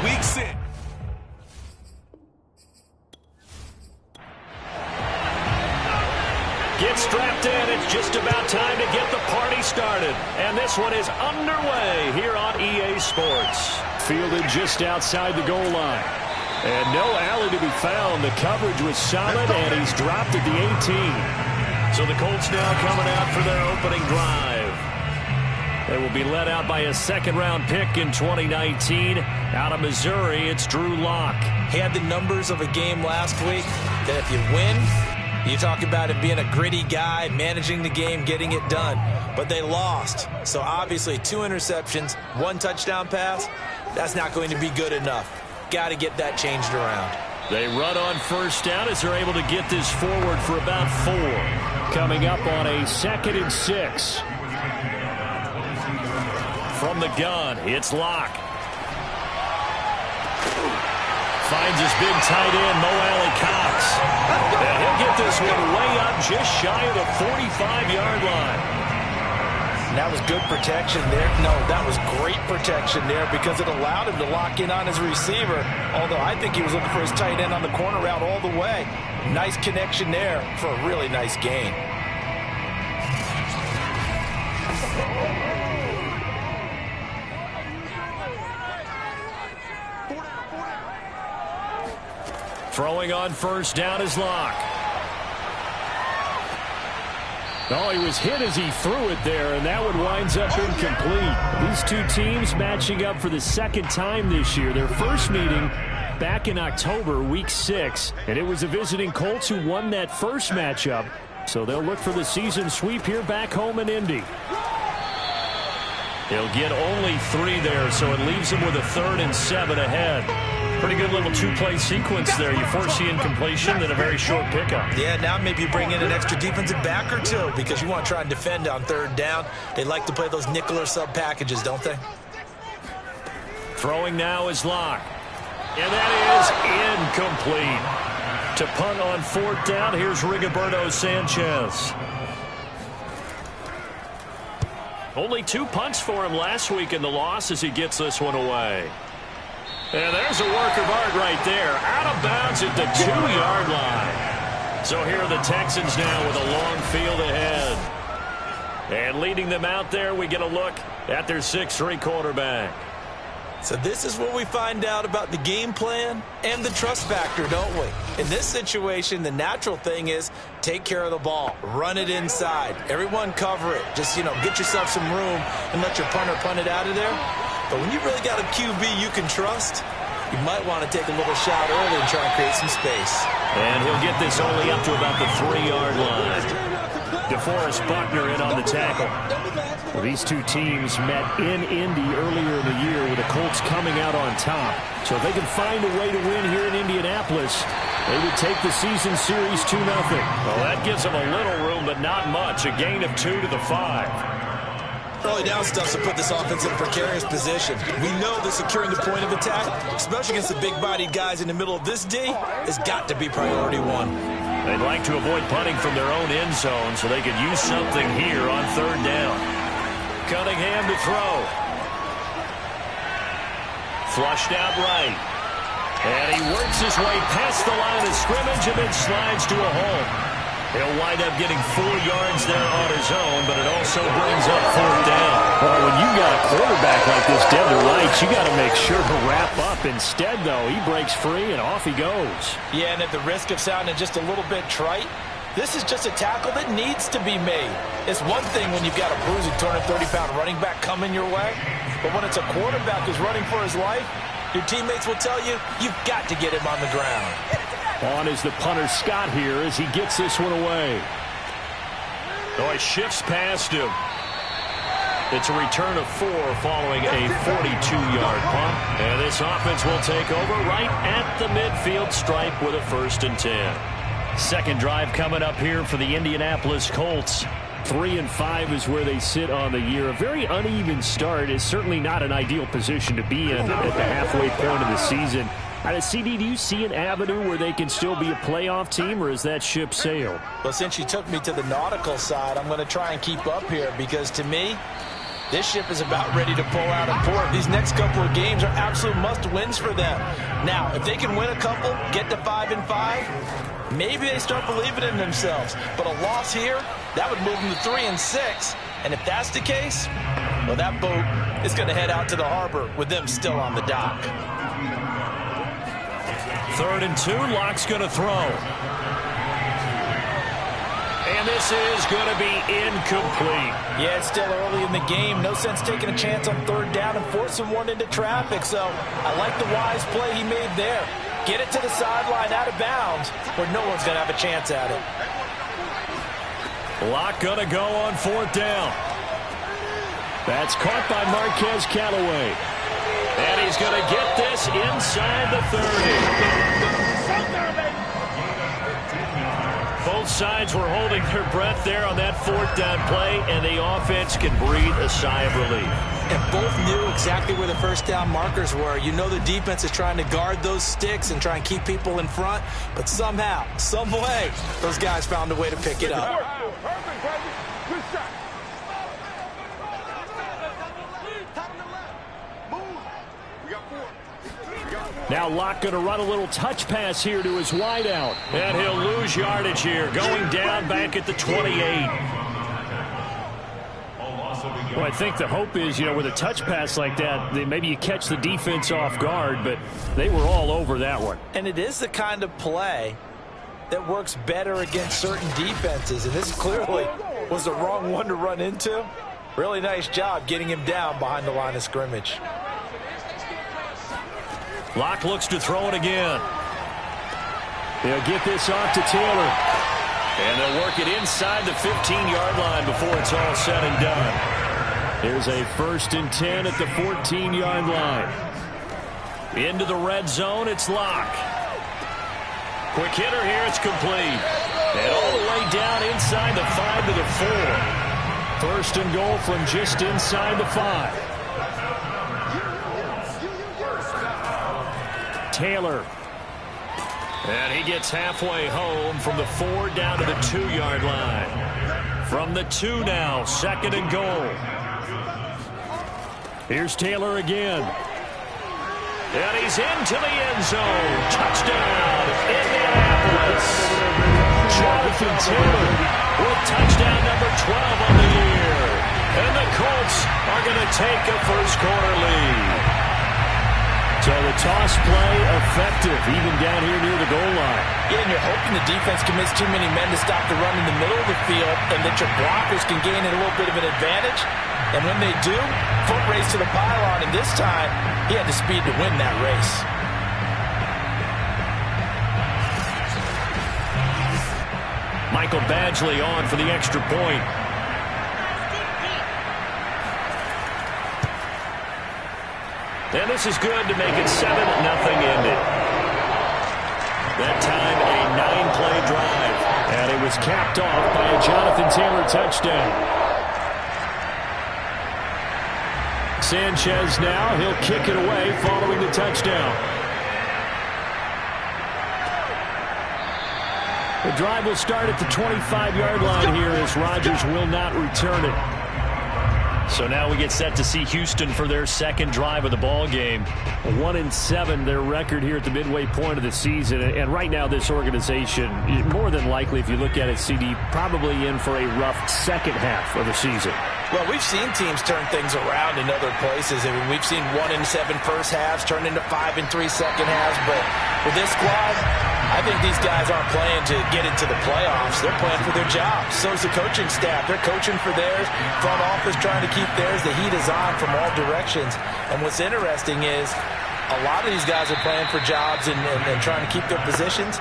Week 6. Get strapped in. It's just about time to get the party started. And this one is underway here on EA Sports. Fielded just outside the goal line. And no alley to be found. The coverage was solid, and he's dropped at the 18. So the Colts now coming out for their opening drive. They will be led out by a second-round pick in 2019. Out of Missouri, it's Drew Lock. He had the numbers of a game last week that if you win, you talk about it being a gritty guy, managing the game, getting it done. But they lost. So obviously 2 interceptions, 1 touchdown pass, that's not going to be good enough. Got to get that changed around. They run on first down as they're able to get this forward for about 4. Coming up on a 2nd and 6. From the gun, it's Lock. Finds his big tight end, Mo Alley-Cox. And he'll get this one way up just shy of the 45-yard line. That was good protection there. No, that was great protection there because it allowed him to lock in on his receiver. Although I think he was looking for his tight end on the corner route all the way. Nice connection there for a really nice gain. Throwing on first down is Lock. Oh, he was hit as he threw it there, and that one winds up incomplete. These two teams matching up for the 2nd time this year. Their first meeting back in October, Week 6, and it was the visiting Colts who won that first matchup. So they'll look for the season sweep here back home in Indy. He'll get only 3 there, so it leaves him with a 3rd and 7 ahead. Pretty good little 2-play sequence there. You force the incompletion, then a very short pickup. Yeah, now maybe you bring in an extra defensive back or 2 because you want to try and defend on 3rd down. They like to play those nickel or sub packages, don't they? Throwing now is Lock. And that is incomplete. To punt on 4th down, here's Rigoberto Sanchez. Only 2 punts for him last week in the loss as he gets this one away. And there's a work of art right there. Out of bounds at the 2-yard line. So here are the Texans now with a long field ahead. And leading them out there, we get a look at their 6'3" quarterback. So this is where we find out about the game plan and the trust factor, don't we? In this situation, the natural thing is take care of the ball. Run it inside. Everyone cover it. Just, get yourself some room and let your punter punt it out of there. But when you really got a QB you can trust, you might want to take a little shot early and try and create some space. And he'll get this only up to about the 3-yard line. DeForest Buckner in on the tackle. Well, these two teams met in Indy earlier in the year with the Colts coming out on top. So if they can find a way to win here in Indianapolis, they would take the season series 2-0. Well, that gives them a little room, but not much. A gain of 2 to the 5. Early down stuff to put this offense in a precarious position. We know that securing the point of attack, especially against the big-bodied guys in the middle of this D, has got to be priority 1. They'd like to avoid punting from their own end zone so they could use something here on 3rd down. Cunningham to throw. Flushed out right. And he works his way past the line of scrimmage and then slides to a hole. He'll wind up getting 4 yards there on his own, but it also brings up 4th down. Well, when you got a quarterback like this dead to rights, you got to make sure to wrap up. Instead, though, he breaks free and off he goes. Yeah, and at the risk of sounding just a little bit trite, this is just a tackle that needs to be made. It's one thing when you've got a bruising 230-pound running back coming your way, but when it's a quarterback who's running for his life, your teammates will tell you, you've got to get him on the ground. On is the punter Scott here as he gets this one away. Oh, he shifts past him. It's a return of 4 following a 42-yard punt. And this offense will take over right at the midfield stripe with a 1st and 10. Second drive coming up here for the Indianapolis Colts. 3-5 is where they sit on the year. A very uneven start is certainly not an ideal position to be in at the halfway point of the season. CD, do you see an avenue where they can still be a playoff team, or is that ship sailed? Well, since you took me to the nautical side, I'm going to try and keep up here because, to me, This ship is about ready to pull out of port. These next couple of games are absolute must-wins for them. Now, if they can win a couple, get to 5-5, maybe they start believing in themselves. But a loss here, that would move them to 3-6. And if that's the case, well, that boat is going to head out to the harbor with them still on the dock. 3rd and 2, Locke's going to throw. And this is going to be incomplete. Yeah, it's still early in the game. No sense taking a chance on 3rd down and forcing one into traffic. So I like the wise play he made there. Get it to the sideline out of bounds where no one's going to have a chance at it. Locke going to go on 4th down. That's caught by Marquez Callaway. And he's going to get this inside the 30. Both sides were holding their breath there on that 4th down play, and the offense can breathe a sigh of relief. And both knew exactly where the 1st down markers were. You know the defense is trying to guard those sticks and try and keep people in front, but somehow, some way, those guys found a way to pick it up. Now Locke going to run a little touch pass here to his wideout. And he'll lose yardage here, going down back at the 28. Well, I think the hope is, with a touch pass like that, maybe you catch the defense off guard, but they were all over that one. And it is the kind of play that works better against certain defenses, and this clearly was the wrong one to run into. Really nice job getting him down behind the line of scrimmage. Locke looks to throw it again. They'll get this off to Taylor. And they'll work it inside the 15-yard line before it's all said and done. Here's a 1st and 10 at the 14-yard line. Into the red zone, it's Locke. Quick hitter here, it's complete. And all the way down inside the 5 to the 4. 1st and goal from just inside the 5. Taylor. And he gets halfway home from the 4 down to the 2-yard line. From the 2 now, 2nd and goal. Here's Taylor again. And he's into the end zone. Touchdown, Indianapolis. Jonathan Taylor with touchdown number 12 on the year. And the Colts are going to take a first-quarter lead. So the toss play effective, even down here near the goal line. Yeah, and you're hoping the defense commits too many men to stop the run in the middle of the field and that your blockers can gain a little bit of an advantage. And when they do, foot race to the pylon, and this time he had the speed to win that race. Michael Badgley on for the extra point. And this is good to make it 7-0 ended. That time a 9-play drive. And it was capped off by a Jonathan Taylor touchdown. Sanchez now, he'll kick it away following the touchdown. The drive will start at the 25-yard line here as Rodgers will not return it. So now we get set to see Houston for their 2nd drive of the ball game. 1-7, their record here at the midway point of the season. And right now this organization, more than likely, if you look at it, CD, probably in for a rough second half of the season. Well, we've seen teams turn things around in other places. I mean, we've seen 1-7 first halves turn into 5-3 second halves. But with this squad, I think these guys aren't playing to get into the playoffs. They're playing for their jobs. So is the coaching staff. They're coaching for theirs. Front office trying to keep theirs. The heat is on from all directions. And what's interesting is a lot of these guys are playing for jobs and trying to keep their positions.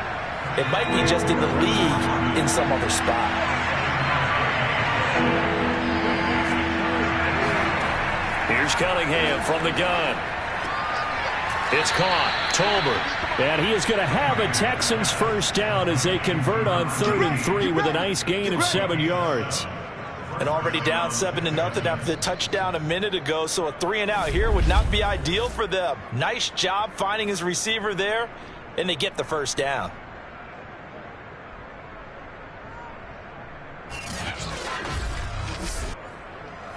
It might be just in the league in some other spot. Here's Cunningham from the gun. It's caught. Tolbert. And he is going to have a Texans first down as they convert on 3rd and 3 with a nice gain of 7 yards. And already down 7-0 after the touchdown a minute ago. So a 3-and-out here would not be ideal for them. Nice job finding his receiver there. And they get the first down.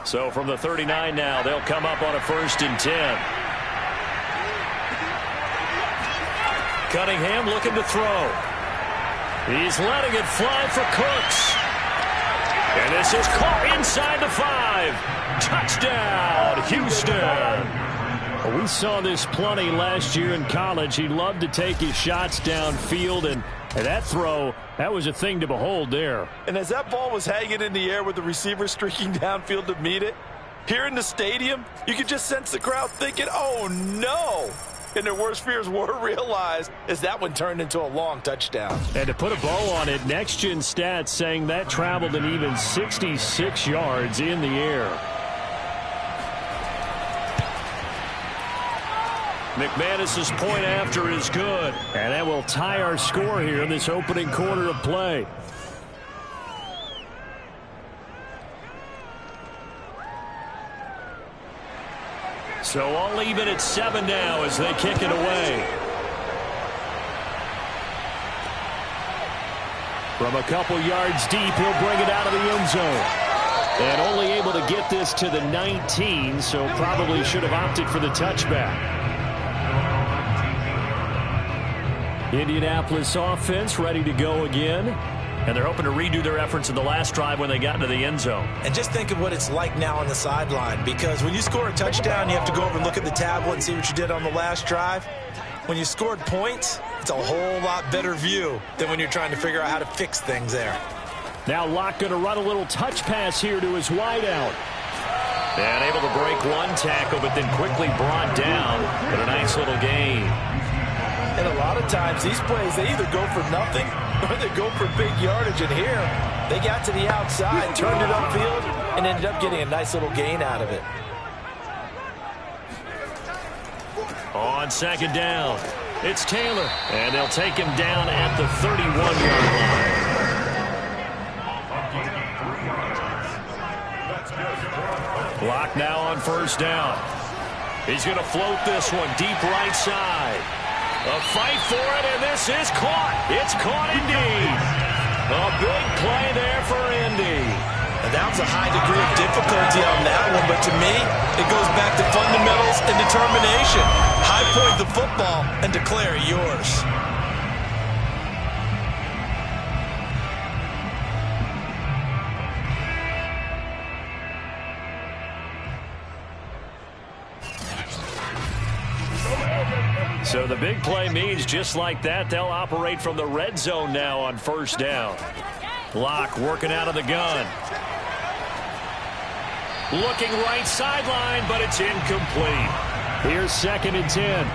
So from the 39 now, they'll come up on a 1st and 10. Cunningham looking to throw. He's letting it fly for Cooks. And this is caught inside the 5. Touchdown, Houston. We saw this plenty last year in college. He loved to take his shots downfield, and that throw, that was a thing to behold there. And as that ball was hanging in the air with the receiver streaking downfield to meet it, here in the stadium, you could just sense the crowd thinking, oh, no. And their worst fears were realized as that one turned into a long touchdown. And to put a bow on it, Next Gen Stats saying that traveled an even 66 yards in the air. McManus's point after is good. And that will tie our score here in this opening quarter of play. So I'll leave it at 7 now as they kick it away. From a couple yards deep, he'll bring it out of the end zone. And only able to get this to the 19, so probably should have opted for the touchback. Indianapolis offense ready to go again. And they're hoping to redo their efforts in the last drive when they got into the end zone. And just think of what it's like now on the sideline, because when you score a touchdown, you have to go over and look at the tablet and see what you did on the last drive. When you scored points, it's a whole lot better view than when you're trying to figure out how to fix things there. Now Locke going to run a little touch pass here to his wideout. And able to break one tackle, but then quickly brought down with a nice little gain. And a lot of times, these plays, they either go for nothing or they go for big yardage. And here, they got to the outside, turned it upfield, and ended up getting a nice little gain out of it. On 2nd down, it's Taylor. And they'll take him down at the 31-yard line. Locke now on 1st down. He's going to float this one deep right side. A fight for it, and this is caught. It's caught indeed. A big play there for Indy. And that was a high degree of difficulty on that one, but to me, it goes back to fundamentals and determination. High point the football and declare it yours. So the big play means just like that, they'll operate from the red zone now on 1st down. Locke working out of the gun. Looking right sideline, but it's incomplete. Here's 2nd and 10.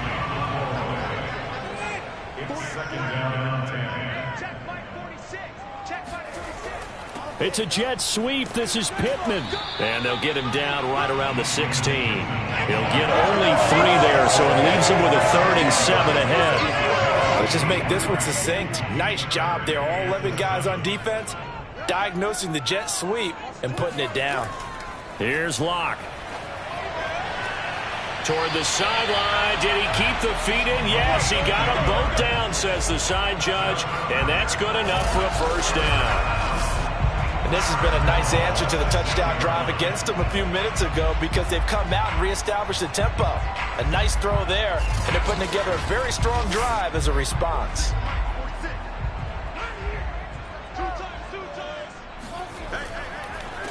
It's a jet sweep. This is Pittman. And they'll get him down right around the 16. He'll get only 3 there, so it leaves him with a 3rd and 7 ahead. Let's just make this one succinct. Nice job there. All 11 guys on defense diagnosing the jet sweep and putting it down. Here's Locke. Toward the sideline. Did he keep the feet in? Yes, he got them both down, says the side judge. And that's good enough for a 1st down. And this has been a nice answer to the touchdown drive against them a few minutes ago, because they've come out and reestablished the tempo. A nice throw there, and they're putting together a very strong drive as a response.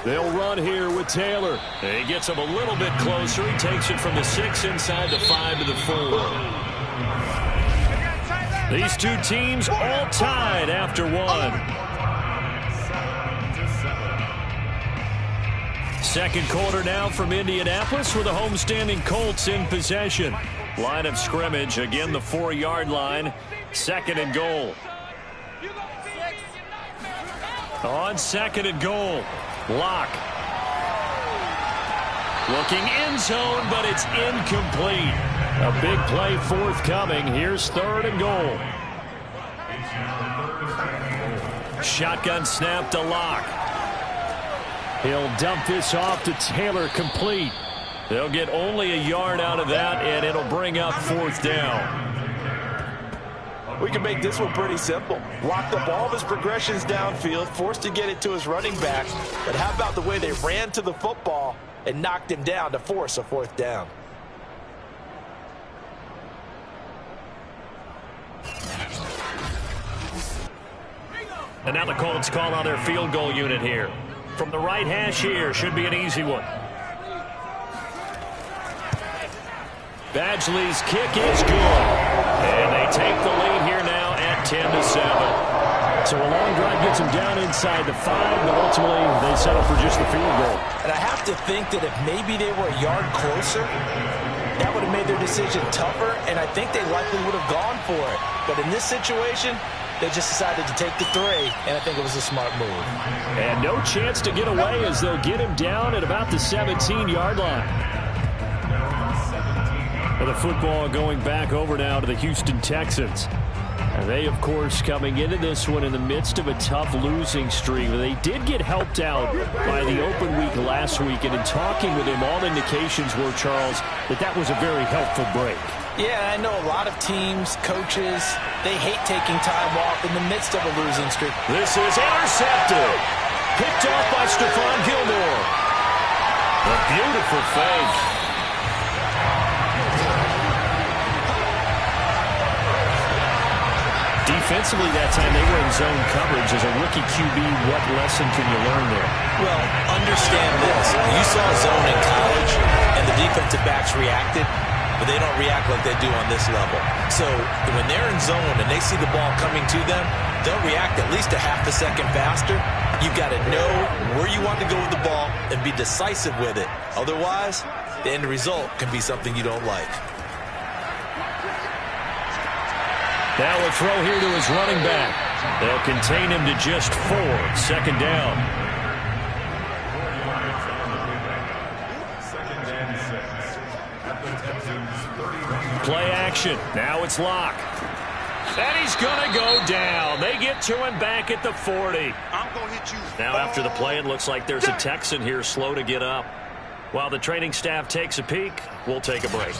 They'll run here with Taylor. He gets him a little bit closer. He takes it from the 6 inside the 5 to the 4. These two teams all tied after 1. 2nd quarter now from Indianapolis with the homestanding Colts in possession. Line of scrimmage, again the 4-yard line. 2nd and goal. On 2nd and goal, Locke. Looking end zone, but it's incomplete. A big play forthcoming. Here's 3rd and goal. Shotgun snap to Locke. He'll dump this off to Taylor, complete. They'll get only a yard out of that, and it'll bring up 4th down. We can make this one pretty simple. Locked up all of his progressions downfield, forced to get it to his running back. But how about the way they ran to the football and knocked him down to force a 4th down. And now the Colts call on their field goal unit here. From the right hash here, should be an easy one. Badgley's kick is good. And they take the lead here now at 10-7. So a long drive gets them down inside the 5, but ultimately they settle for just the field goal. And I have to think that if maybe they were a yard closer, that would have made their decision tougher, and I think they likely would have gone for it. But in this situation, they just decided to take the 3, and I think it was a smart move. And no chance to get away as they'll get him down at about the 17-yard line. And the football going back over now to the Houston Texans. And they, of course, coming into this one in the midst of a tough losing streak. They did get helped out by the open week last week, and in talking with him, all indications were, Charles, that was a very helpful break. Yeah, I know a lot of teams, coaches, they hate taking time off in the midst of a losing streak. This is intercepted. Picked off by Stephon Gilmore. A beautiful fake. Defensively that time, they were in zone coverage. As a rookie QB, what lesson can you learn there? Well, understand this. You saw zone in college, and the defensive backs reacted, but they don't react like they do on this level. So when they're in zone and they see the ball coming to them, they'll react at least a half a second faster. You've got to know where you want to go with the ball and be decisive with it. Otherwise, the end result can be something you don't like. Now a throw here to his running back. They'll contain him to just 4. 2nd down. Play action. Now it's Locke. And he's going to go down. They get to him back at the 40. Now after the play, it looks like there's a Texan here slow to get up. While the training staff takes a peek, we'll take a break.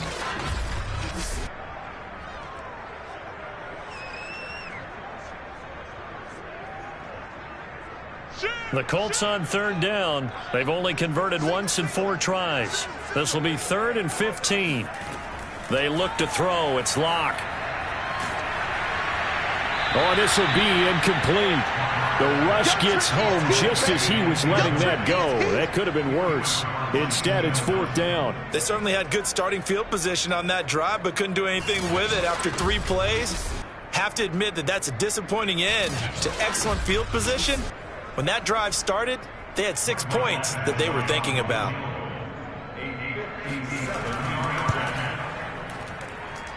The Colts on 3rd down. They've only converted once in 4 tries. This will be 3rd and 15. They look to throw. It's Locke. Oh, this will be incomplete. The rush gets home just as he was letting that go. That could have been worse. Instead, it's 4th down. They certainly had good starting field position on that drive, but couldn't do anything with it after 3 plays. Have to admit that that's a disappointing end to excellent field position. When that drive started, they had 6 points that they were thinking about.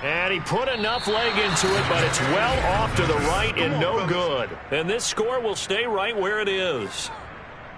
And he put enough leg into it, but it's well off to the right and no good. And this score will stay right where it is.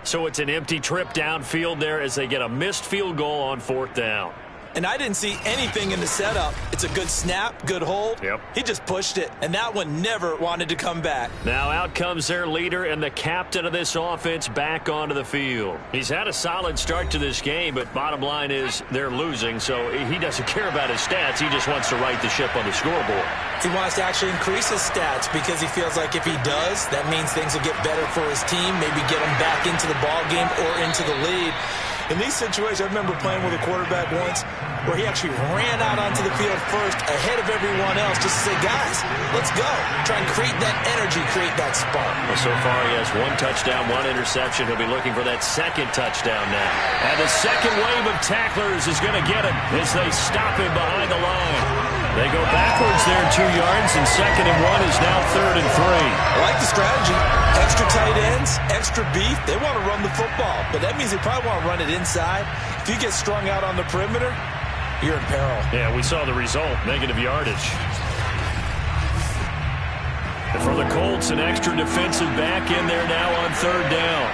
So it's an empty trip downfield there as they get a missed field goal on 4th down. And I didn't see anything in the setup. It's a good snap, good hold. Yep. He just pushed it, and that one never wanted to come back. Now out comes their leader and the captain of this offense back onto the field. He's had a solid start to this game, but bottom line is they're losing, so he doesn't care about his stats. He just wants to right the ship on the scoreboard. He wants to actually increase his stats because he feels like if he does, that means things will get better for his team, maybe get him back into the ball game or into the lead. In these situations, I remember playing with a quarterback once where he actually ran out onto the field first ahead of everyone else just to say, guys, let's go. Try and create that energy, create that spark. Well, so far he has 1 touchdown, 1 interception. He'll be looking for that 2nd touchdown now. And the second wave of tacklers is going to get him as they stop him behind the line. They go backwards there 2 yards, and 2nd and 1 is now 3rd and 3. I like the strategy. Extra tight ends, extra beef. They want to run the football, but that means they probably want to run it inside. If you get strung out on the perimeter, you're in peril. Yeah, we saw the result, negative yardage. And for the Colts, an extra defensive back in there now on 3rd down.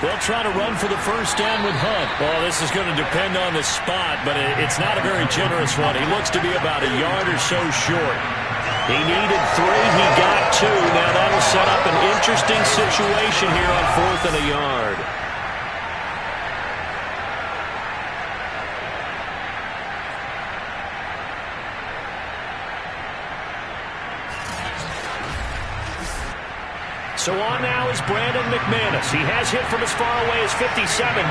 They'll try to run for the 1st down with Hunt. Well, this is going to depend on the spot, but it's not a very generous one. He looks to be about a yard or so short. He needed 3. He got 2. Now that'll set up an interesting situation here on 4th and a yard. So on now is Brandon McManus. He has hit from as far away as 57,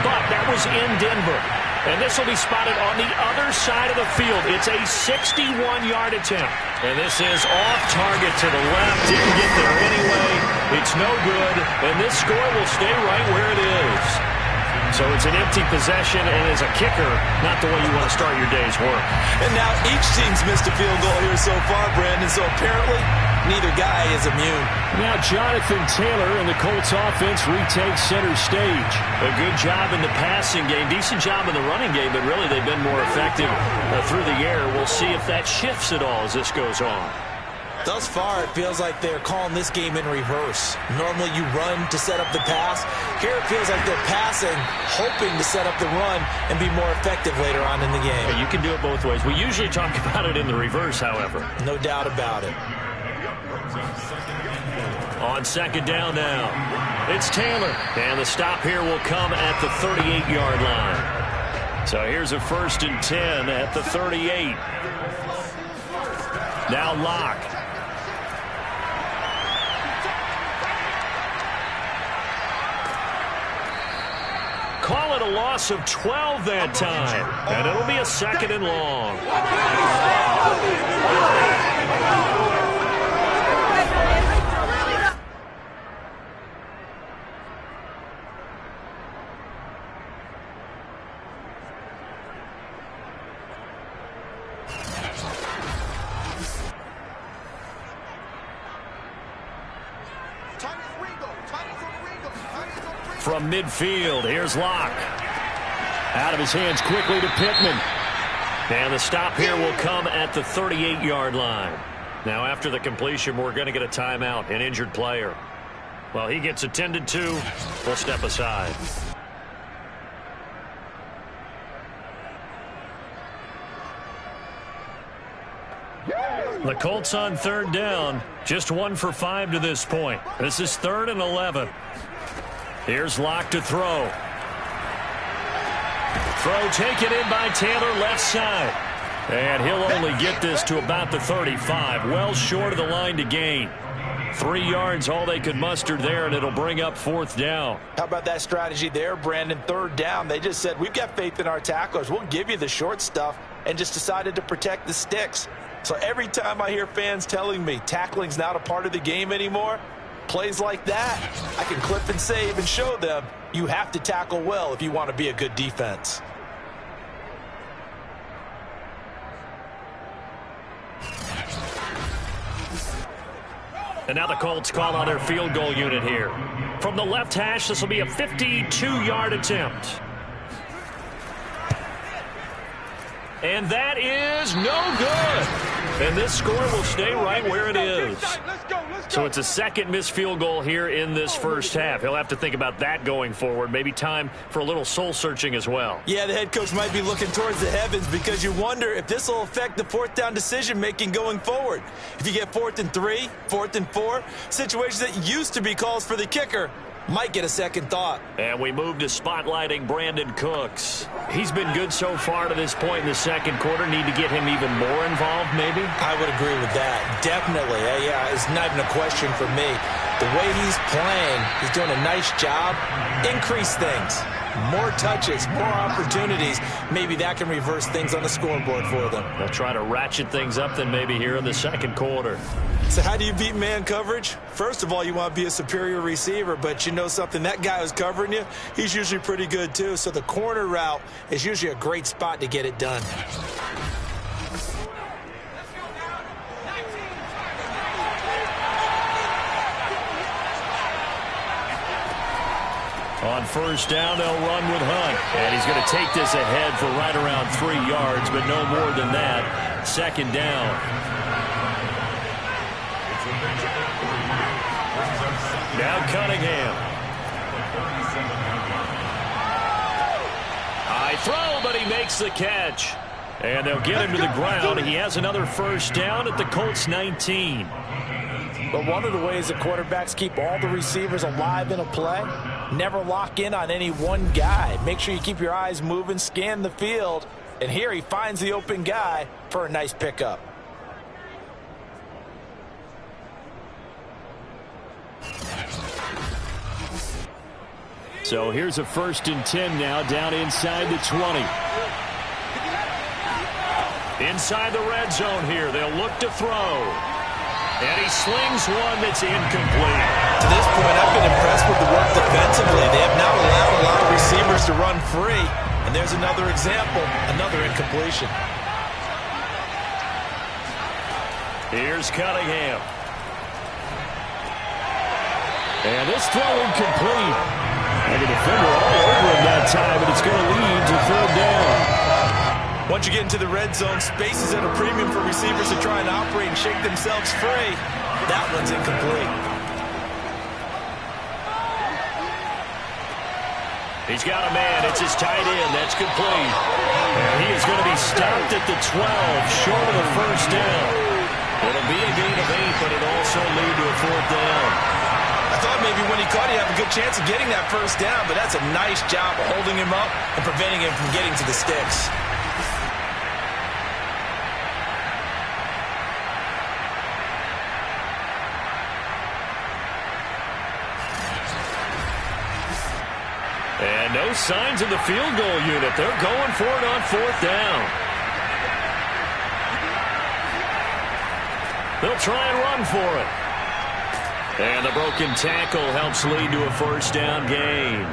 but that was in Denver. And this will be spotted on the other side of the field. It's a 61-yard attempt. And this is off target to the left. Didn't get there anyway. It's no good. And this score will stay right where it is. So it's an empty possession, and as a kicker, not the way you want to start your day's work. And now each team's missed a field goal here so far, Brandon, so apparently neither guy is immune. Now Jonathan Taylor and the Colts offense retake center stage. A good job in the passing game, decent job in the running game, but really they've been more effective through the air. We'll see if that shifts at all as this goes on. Thus far, it feels like they're calling this game in reverse. Normally you run to set up the pass. Here it feels like they're passing, hoping to set up the run and be more effective later on in the game. Yeah, you can do it both ways. We usually talk about it in the reverse, however. No doubt about it. On second down now, it's Taylor. And the stop here will come at the 38-yard line. So here's a 1st and 10 at the 38. Now Locke. Call it a loss of 12 that time. And it'll be a 2nd and long. From midfield, here's Locke. Out of his hands quickly to Pittman. And the stop here will come at the 38-yard line. Now after the completion, we're going to get a timeout, an injured player. Well, he gets attended to. We'll step aside. The Colts on 3rd down. Just 1 for 5 to this point. This is 3rd and 11. Here's Locke to throw. Throw taken in by Taylor, left side. And he'll only get this to about the 35. Well short of the line to gain. 3 yards, all they could muster there, and it'll bring up 4th down. How about that strategy there, Brandon? 3rd down. They just said, we've got faith in our tacklers. We'll give you the short stuff, and just decided to protect the sticks. So every time I hear fans telling me tackling's not a part of the game anymore, plays like that, I can clip and save and show them you have to tackle well if you want to be a good defense. And now the Colts call on their field goal unit here. From the left hash, this will be a 52-yard attempt. And that is no good. And this score will stay right where it is. So it's a 2nd missed field goal here in this first half. He'll have to think about that going forward. Maybe time for a little soul-searching as well. Yeah, the head coach might be looking towards the heavens because you wonder if this will affect the 4th down decision-making going forward. If you get 4th and 3, 4th and 4, situations that used to be calls for the kicker might get a second thought. And we move to spotlighting Brandon Cooks. He's been good so far to this point in the second quarter. Need to get him even more involved, maybe? I would agree with that. Definitely. Yeah, it's not even a question for me. The way he's playing, he's doing a nice job. Increase things. More touches, more opportunities. Maybe that can reverse things on the scoreboard for them. They'll try to ratchet things up then maybe here in the second quarter. So how do you beat man coverage? First of all, you want to be a superior receiver, but you know something, that guy who's covering you, he's usually pretty good too. So the corner route is usually a great spot to get it done. On 1st down, they'll run with Hunt. And he's going to take this ahead for right around 3 yards, but no more than that. 2nd down. Now Cunningham. High throw, but he makes the catch. And they'll get him to the ground. He has another 1st down at the Colts 19. But one of the ways that quarterbacks keep all the receivers alive in a play, never lock in on any one guy. Make sure you keep your eyes moving, scan the field, and here he finds the open guy for a nice pickup. So here's a 1st and 10 now, down inside the 20. Inside the red zone here. They'll look to throw. And he slings one that's incomplete. To this point, I've been impressed with the work defensively. They have not allowed a lot of receivers to run free. And there's another example, another incompletion. Here's Cunningham. And this throw incomplete. And the defender all over him that time, and it's going to lead to 3rd down. Once you get into the red zone, space is at a premium for receivers to try and operate and shake themselves free. That one's incomplete. He's got a man. It's his tight end. That's complete. And he is going to be stopped at the 12, short of the 1st down. It'll be a gain of 8, but it'll also lead to a 4th down. I thought maybe when he caught it, he'd have a good chance of getting that 1st down, but that's a nice job of holding him up and preventing him from getting to the sticks. And no signs of the field goal unit. They're going for it on 4th down. They'll try and run for it. And the broken tackle helps lead to a 1st down gain.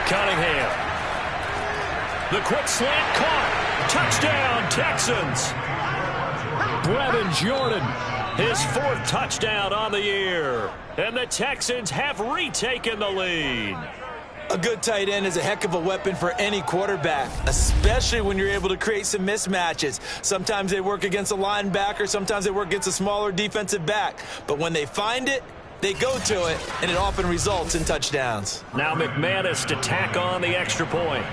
Cunningham. The quick slant caught. Touchdown, Texans. Brevin Jordan, his 4th touchdown on the year. And the Texans have retaken the lead. A good tight end is a heck of a weapon for any quarterback, especially when you're able to create some mismatches. Sometimes they work against a linebacker, sometimes they work against a smaller defensive back. But when they find it, they go to it, and it often results in touchdowns. Now McManus to tack on the extra point.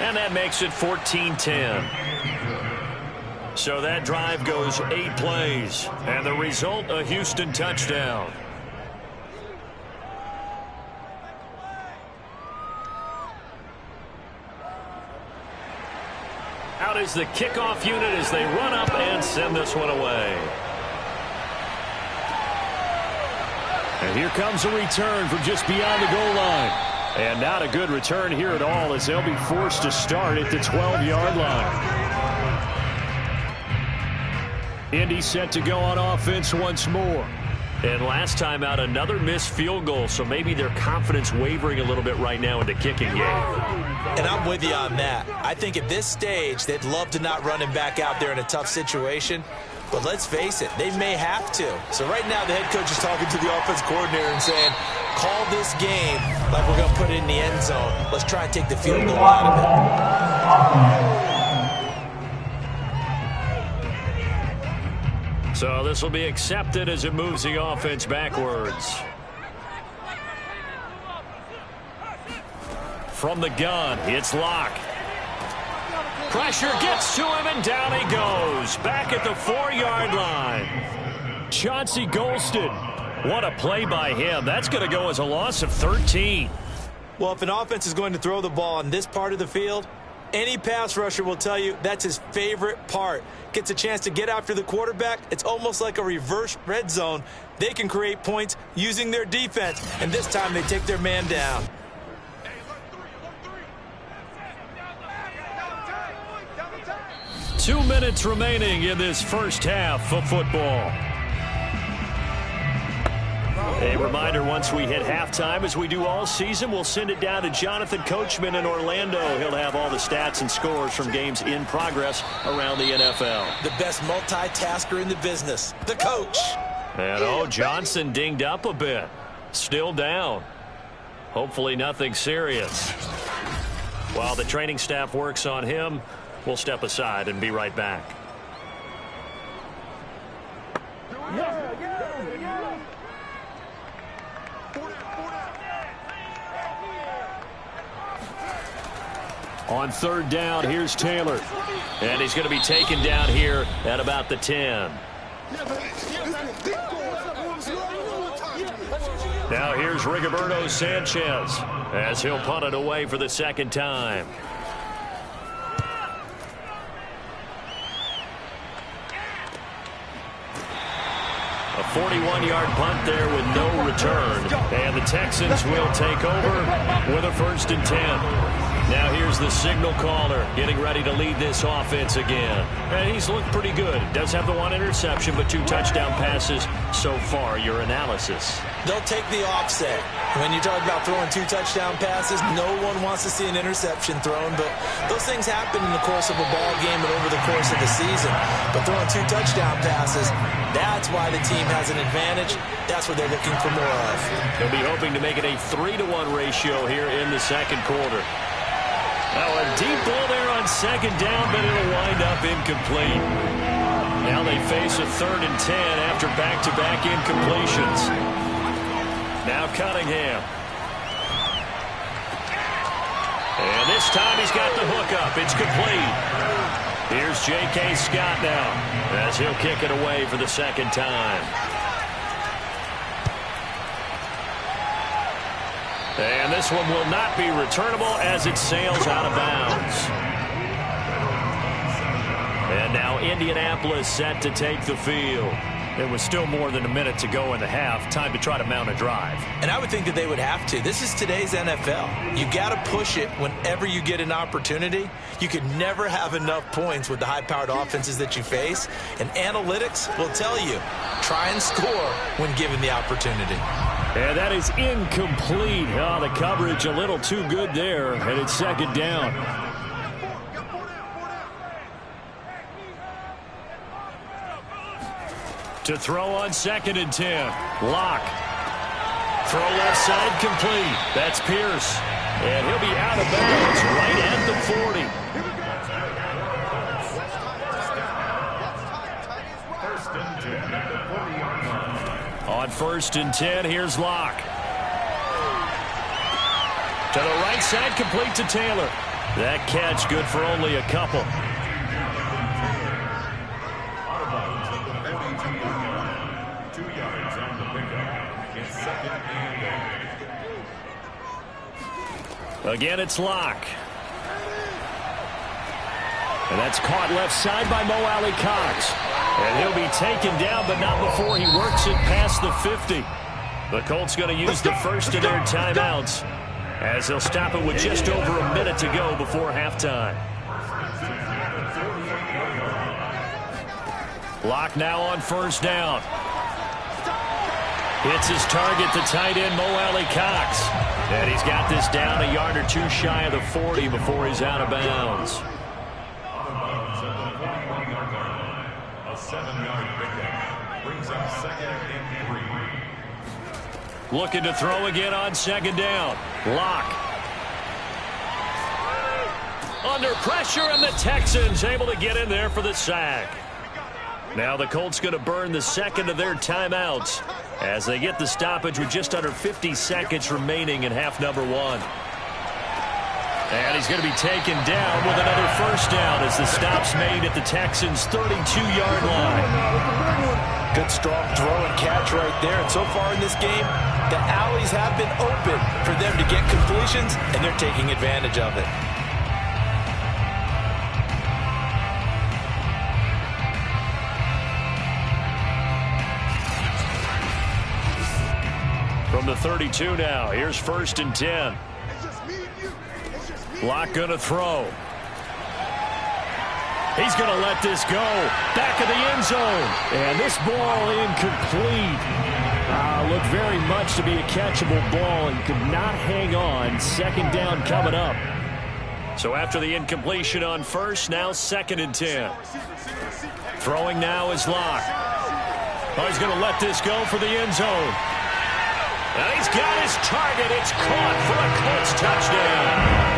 And that makes it 14-10. So that drive goes 8 plays. And the result, a Houston touchdown. Out is the kickoff unit as they run up and send this one away. And here comes a return from just beyond the goal line. And not a good return here at all as they'll be forced to start at the 12-yard line. Indy set to go on offense once more. And last time out, another missed field goal, so maybe their confidence wavering a little bit right now in the kicking game. And I'm with you on that. I think at this stage, they'd love to not run him back out there in a tough situation. But let's face it, they may have to. So right now, the head coach is talking to the offense coordinator and saying, call this game like we're going to put it in the end zone. Let's try and take the field goal out of it. So this will be accepted as it moves the offense backwards. From the gun, it's Locke. Pressure gets to him, and down he goes. Back at the 4-yard line. Chauncey Golston. What a play by him. That's going to go as a loss of 13. Well, if an offense is going to throw the ball on this part of the field, any pass rusher will tell you that's his favorite part. Gets a chance to get after the quarterback. It's almost like a reverse red zone. They can create points using their defense, and this time they take their man down. Two minutes remaining in this first half of football. A reminder, once we hit halftime, as we do all season, we'll send it down to Jonathan Coachman in Orlando. He'll have all the stats and scores from games in progress around the NFL. The best multitasker in the business, the coach. And, Johnson dinged up a bit. Still down. Hopefully nothing serious. While the training staff works on him, we'll step aside and be right back. On third down, here's Taylor. And he's going to be taken down here at about the 10. Now here's Rigoberto Sanchez as he'll punt it away for the second time. A 41-yard punt there with no return. And the Texans will take over with a 1st and 10. Now here's the signal caller getting ready to lead this offense again. And he's looked pretty good. Does have the 1 interception, but 2 touchdown passes so far. Your analysis. They'll take the offset. When you talk about throwing 2 touchdown passes, no one wants to see an interception thrown, but those things happen in the course of a ball game and over the course of the season. But throwing 2 touchdown passes, that's why the team has an advantage. That's what they're looking for more of. They'll be hoping to make it a 3-to-1 ratio here in the second quarter. Now a deep ball there on 2nd down, but it'll wind up incomplete. Now they face a 3rd and 10 after back-to-back incompletions. Now Cunningham. And this time he's got the hook up. It's complete. Here's J.K. Scott now as he'll kick it away for the 2nd time. And this one will not be returnable as it sails out of bounds. And now Indianapolis set to take the field. There was still more than a minute to go in the half. Time to try to mount a drive. And I would think that they would have to. This is today's NFL. You got to push it whenever you get an opportunity. You could never have enough points with the high-powered offenses that you face. And analytics will tell you, try and score when given the opportunity. And that is incomplete. Oh, the coverage a little too good there, and it's 2nd down. To throw on 2nd and 10. Locke. Throw left side complete. That's Pierce. And he'll be out of bounds right at the 40. On 1st and 10, here's Locke. To the right side, complete to Taylor. That catch good for only a couple. Again, it's Locke. And that's caught left side by Mo Alley-Cox. And he'll be taken down, but not before he works it past the 50. The Colts going to use the first of their timeouts as they'll stop it with just over a minute to go before halftime. Locke now on 1st down. Hits his target, the tight end, Mo Alley-Cox. And he's got this down a yard or 2 shy of the 40 before he's out of bounds. A 7-yard pickup brings up 2nd and 3. Looking to throw again on 2nd down. Locke. Under pressure, and the Texans able to get in there for the sack. Now the Colts going to burn the 2nd of their timeouts as they get the stoppage with just under 50 seconds remaining in half number 1. And he's going to be taken down with another 1st down as the stop's made at the Texans' 32-yard line. Good strong throw and catch right there. And so far in this game, the alleys have been open for them to get completions, and they're taking advantage of it. From the 32 now, here's 1st and 10. Locke going to throw. He's going to let this go. Back of the end zone. And this ball incomplete. Looked very much to be a catchable ball and could not hang on. 2nd down coming up. So after the incompletion on 1st, now 2nd and 10. Throwing now is Locke. Oh, he's going to let this go for the end zone. And he's got his target. It's caught for a Colts touchdown.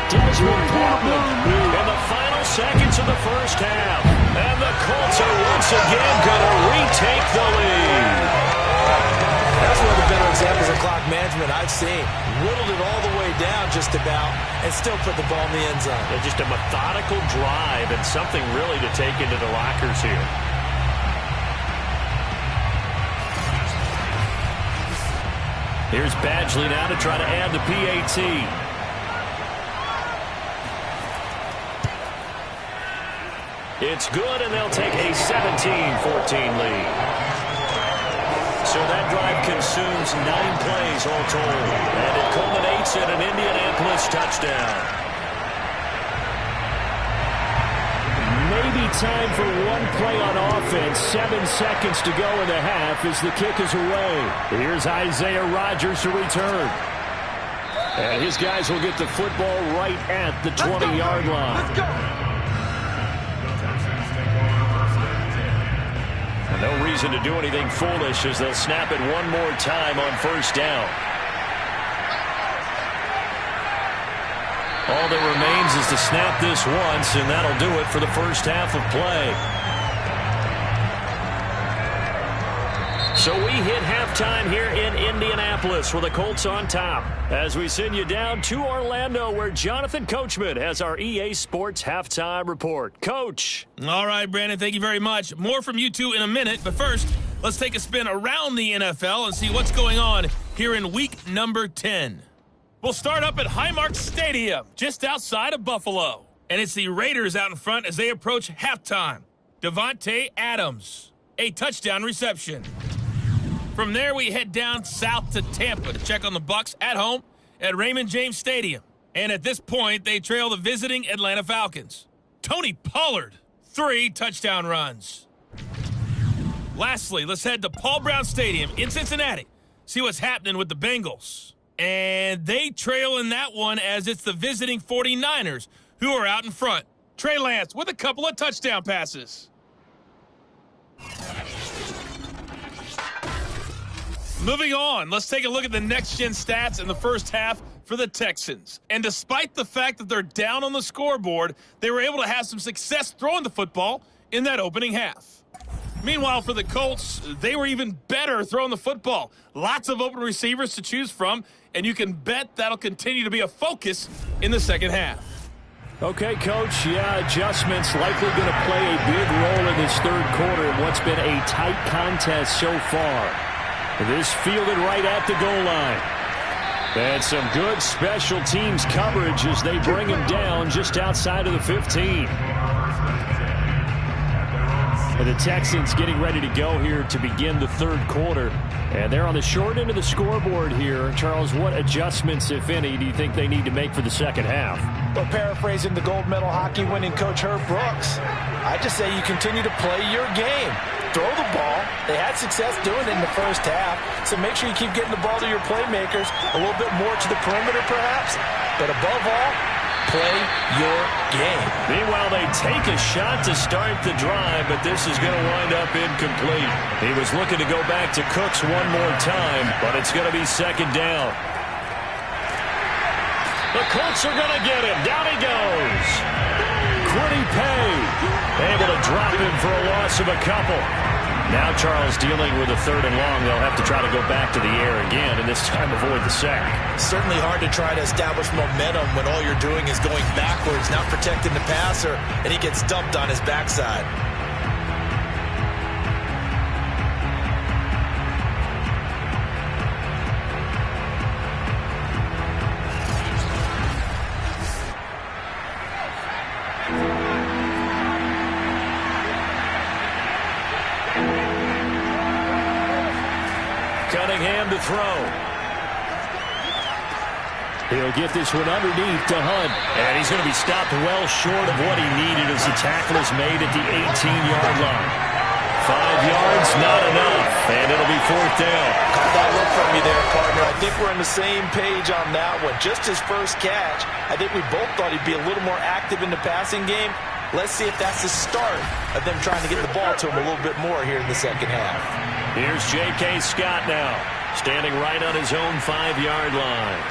Desmond Portman in the final seconds of the 1st half. And the Colts are once again going to retake the lead. That's one of the better examples of clock management I've seen. Whittled it all the way down just about and still put the ball in the end zone. Yeah, just a methodical drive and something really to take into the lockers here. Here's Badgley now to try to add the PAT. It's good, and they'll take a 17-14 lead. So that drive consumes 9 plays all told. And it culminates in an Indianapolis touchdown. Maybe time for one play on offense. 7 seconds to go in the half as the kick is away. Here's Isaiah Rodgers to return. And his guys will get the football right at the 20-yard line. Let's go. No reason to do anything foolish as they'll snap it one more time on first down. All that remains is to snap this once, and that'll do it for the first half of play. So we hit halftime here in Indianapolis with the Colts on top as we send you down to Orlando where Jonathan Coachman has our EA Sports Halftime Report. Coach. All right, Brandon, thank you very much. More from you two in a minute, but first, let's take a spin around the NFL and see what's going on here in week number 10. We'll start up at Highmark Stadium, just outside of Buffalo. And it's the Raiders out in front as they approach halftime. Davante Adams, a touchdown reception. From there, we head down south to Tampa to check on the Bucs at home at Raymond James Stadium. And at this point, they trail the visiting Atlanta Falcons. Tony Pollard, 3 touchdown runs. Lastly, let's head to Paul Brown Stadium in Cincinnati. See what's happening with the Bengals. And they trail in that one as it's the visiting 49ers who are out in front. Trey Lance with a couple of touchdown passes. Moving on, let's take a look at the next-gen stats in the first half for the Texans. And despite the fact that they're down on the scoreboard, they were able to have some success throwing the football in that opening half. Meanwhile, for the Colts, they were even better throwing the football. Lots of open receivers to choose from, and you can bet that'll continue to be a focus in the second half. Okay, Coach, adjustments likely going to play a big role in this third quarter in what's been a tight contest so far. This fielded right at the goal line. And some good special teams coverage as they bring him down just outside of the 15. And the Texans getting ready to go here to begin the third quarter. And they're on the short end of the scoreboard here. Charles, what adjustments, if any, do you think they need to make for the second half? Well, paraphrasing the gold medal hockey winning coach Herb Brooks, I just say you continue to play your game. Throw the ball. They had success doing it in the first half, so make sure you keep getting the ball to your playmakers, a little bit more to the perimeter perhaps, but above all, play your game. Meanwhile, they take a shot to start the drive, but this is going to wind up incomplete. He was looking to go back to Cooks one more time, but it's going to be second down. The Colts are going to get him. Down he goes. Kwity Paye able to drop him for a loss of a couple. Now Charles dealing with a third and long. They'll have to try to go back to the air again, and this time avoid the sack. Certainly hard to try to establish momentum when all you're doing is going backwards, not protecting the passer, and he gets dumped on his backside. Cunningham to throw. He'll get this one underneath to Hunt. And he's going to be stopped well short of what he needed as the tackle is made at the 18-yard line. 5 yards, not enough, and it'll be fourth down. Caught that look from me there, partner. I think we're on the same page on that one. Just his first catch, I think we both thought he'd be a little more active in the passing game. Let's see if that's the start of them trying to get the ball to him a little bit more here in the second half. Here's J.K. Scott now, standing right on his own 5-yard line.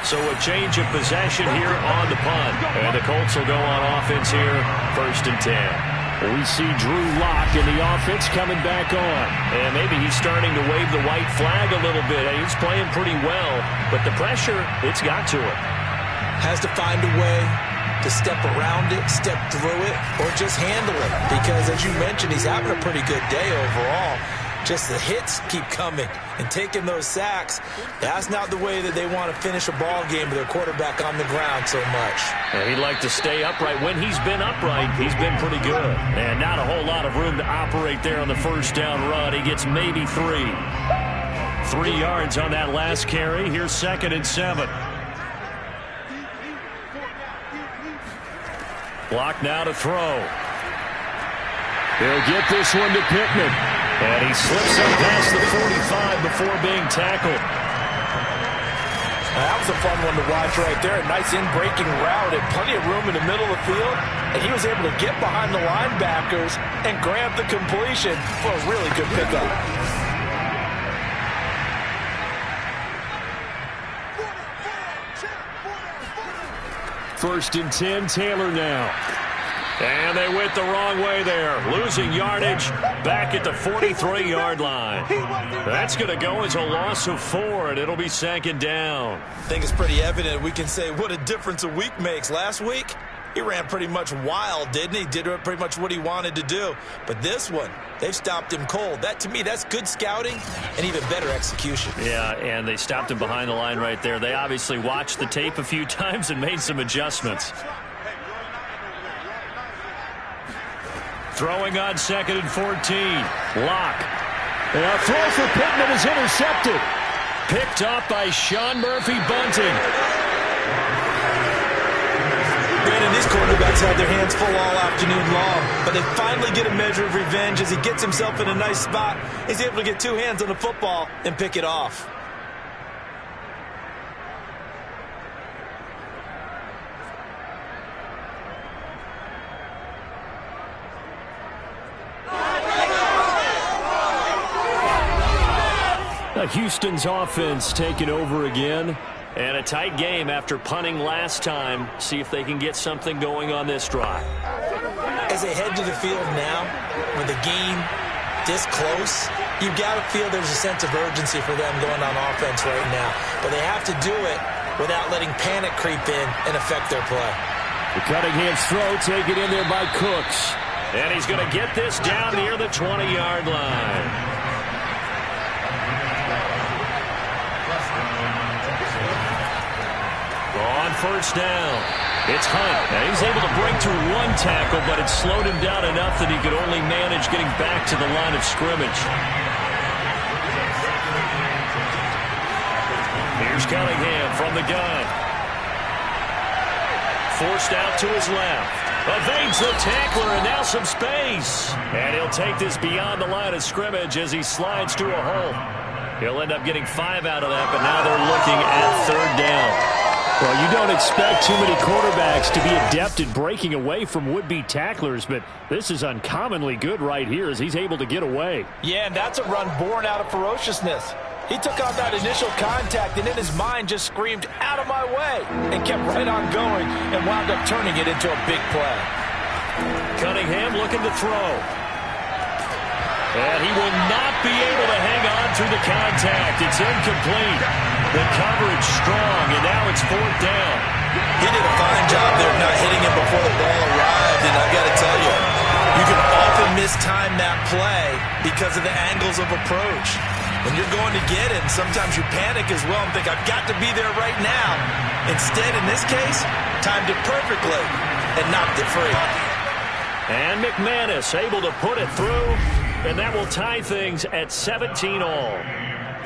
So a change of possession here on the punt. And the Colts will go on offense here, 1st and 10. We see Drew Lock in the offense coming back on. And maybe he's starting to wave the white flag a little bit. He's playing pretty well, but the pressure, it's got to him. Has to find a way to step around it, step through it, or just handle it. Because, as you mentioned, he's having a pretty good day overall. Just the hits keep coming and taking those sacks. That's not the way that they want to finish a ball game with their quarterback on the ground so much. And he'd like to stay upright. When he's been upright, he's been pretty good. And not a whole lot of room to operate there on the first down run. He gets maybe 3. 3 yards on that last carry. Here's 2nd and 7. Block now to throw. He'll get this one to Pittman. And he slips up past the 45 before being tackled. That was a fun one to watch right there. A nice in-breaking route and plenty of room in the middle of the field. And he was able to get behind the linebackers and grab the completion for a really good pickup. First and 10, Taylor now. And they went the wrong way there. Losing yardage back at the 43-yard line. That's going to go as a loss of 4, and it'll be 2nd down. I think it's pretty evident. We can say what a difference a week makes. Last week, he ran pretty much wild, didn't he? Did pretty much what he wanted to do. But this one, they've stopped him cold. That, to me, that's good scouting and even better execution. Yeah, and they stopped him behind the line right there. They obviously watched the tape a few times and made some adjustments. Throwing on 2nd and 14. Locke. And a throw for Pittman is intercepted. Picked up by Sean Murphy-Bunting. Brandon, these quarterbacks had their hands full all afternoon long, but they finally get a measure of revenge as he gets himself in a nice spot. He's able to get 2 hands on the football and pick it off. Houston's offense taking over again. And a tight game after punting last time. See if they can get something going on this drive. As they head to the field now, with the game this close, you've got to feel there's a sense of urgency for them going on offense right now. But they have to do it without letting panic creep in and affect their play. The Cunningham's throw taken in there by Cooks. And he's going to get this down near the 20-yard line. On first down, it's Hunt. Now he's able to break through 1 tackle, but it slowed him down enough that he could only manage getting back to the line of scrimmage. Here's Cunningham from the gun. Forced out to his left. Evades the tackler, and now some space. And he'll take this beyond the line of scrimmage as he slides to a hole. He'll end up getting 5 out of that, but now they're looking at 3rd down. Well, you don't expect too many quarterbacks to be adept at breaking away from would-be tacklers, but this is uncommonly good right here as he's able to get away. Yeah, and that's a run born out of ferociousness. He took on that initial contact and in his mind just screamed, "Out of my way," and kept right on going and wound up turning it into a big play. Cunningham looking to throw. And he will not be able to hang on through the contact. It's incomplete. The coverage strong, and now it's 4th down. He did a fine job there of not hitting him before the ball arrived, and I've got to tell you, you can often mistime that play because of the angles of approach. When you're going to get it, sometimes you panic as well and think, I've got to be there right now. Instead, in this case, timed it perfectly and knocked it free. And McManus able to put it through, and that will tie things at 17 all.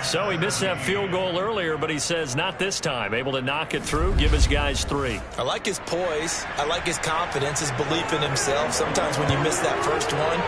So he missed that field goal earlier, but he says not this time. Able to knock it through, give his guys 3. I like his poise. I like his confidence, his belief in himself. Sometimes when you miss that first one,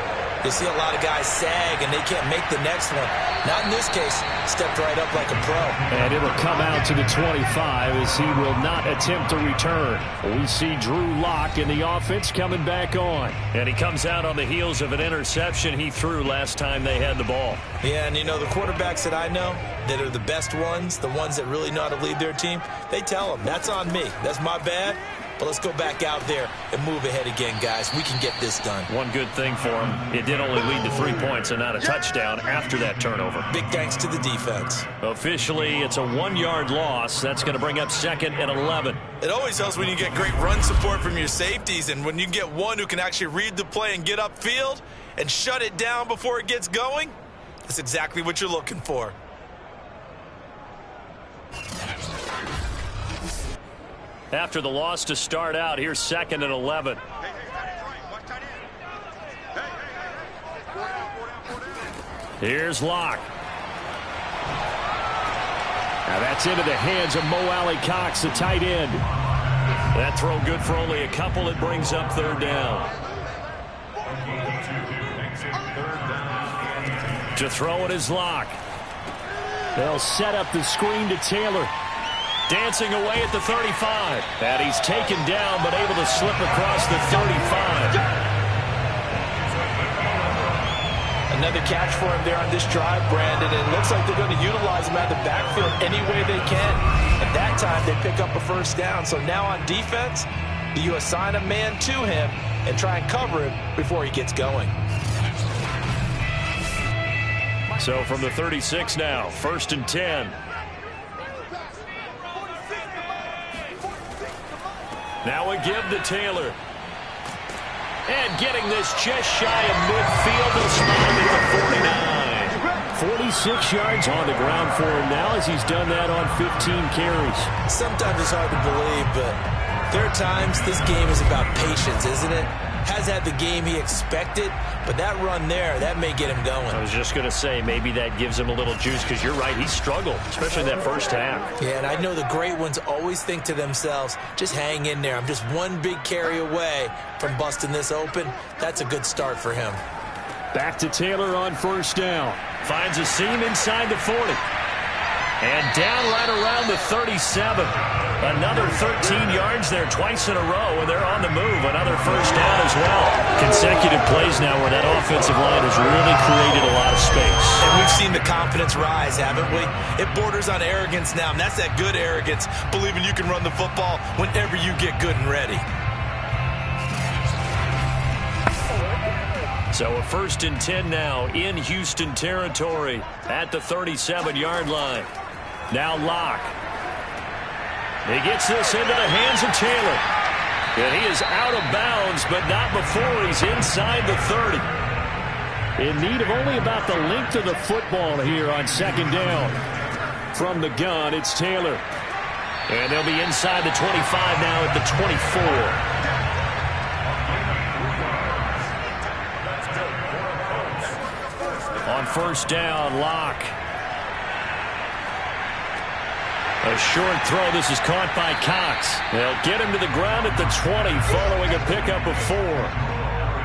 you see a lot of guys sag and they can't make the next one. Not in this case. Stepped right up like a pro. And it'll come out to the 25 as he will not attempt to return. We see Drew Lock in the offense coming back on. And he comes out on the heels of an interception he threw last time they had the ball. Yeah, and you know, the quarterbacks that I know that are the best ones, the ones that really know how to lead their team, they tell them, that's on me. That's my bad. But let's go back out there and move ahead again, guys. We can get this done. One good thing for him, it did only lead to 3 points and not a touchdown after that turnover. Big thanks to the defense. Officially, it's a 1-yard loss. That's going to bring up 2nd and 11. It always helps when you get great run support from your safeties, and when you get one who can actually read the play and get upfield and shut it down before it gets going. That's exactly what you're looking for. After the loss to start out, here's 2nd and 11. Here's Locke. Now that's into the hands of Mo Alley-Cox, the tight end. That throw good for only a couple. It brings up 3rd down. To throw it is Locke. They'll set up the screen to Taylor. Dancing away at the 35. And he's taken down, but able to slip across the 35. Another catch for him there on this drive, Brandon. And it looks like they're going to utilize him out of the backfield any way they can. At that time, they pick up a 1st down. So now on defense, you assign a man to him and try and cover him before he gets going. So from the 36 now, 1st and 10. Now a give to Taylor. And getting this just shy of midfield, they'll spot him at the 49. 46 yards on the ground for him now as he's done that on 15 carries. Sometimes it's hard to believe, but there are times this game is about patience, isn't it? Has had the game he expected, but that run there, that may get him going. I was just going to say, maybe that gives him a little juice, because you're right, he struggled, especially in that first half. Yeah, and I know the great ones always think to themselves, just hang in there. I'm just one big carry away from busting this open. That's a good start for him. Back to Taylor on 1st down. Finds a seam inside the 40. And down right around the 37. Another 13 yards there twice in a row, and they're on the move. Another 1st down as well. Consecutive plays now where that offensive line has really created a lot of space. And we've seen the confidence rise, haven't we? It borders on arrogance now, and that's that good arrogance, believing you can run the football whenever you get good and ready. So a 1st and 10 now in Houston territory at the 37-yard line. Now Locke. He gets this into the hands of Taylor. And he is out of bounds, but not before he's inside the 30. In need of only about the length of the football here on 2nd down. From the gun, it's Taylor. And they'll be inside the 25 now at the 24. On 1st down, Locke. A short throw. This is caught by Cox. They'll get him to the ground at the 20 following a pickup of 4.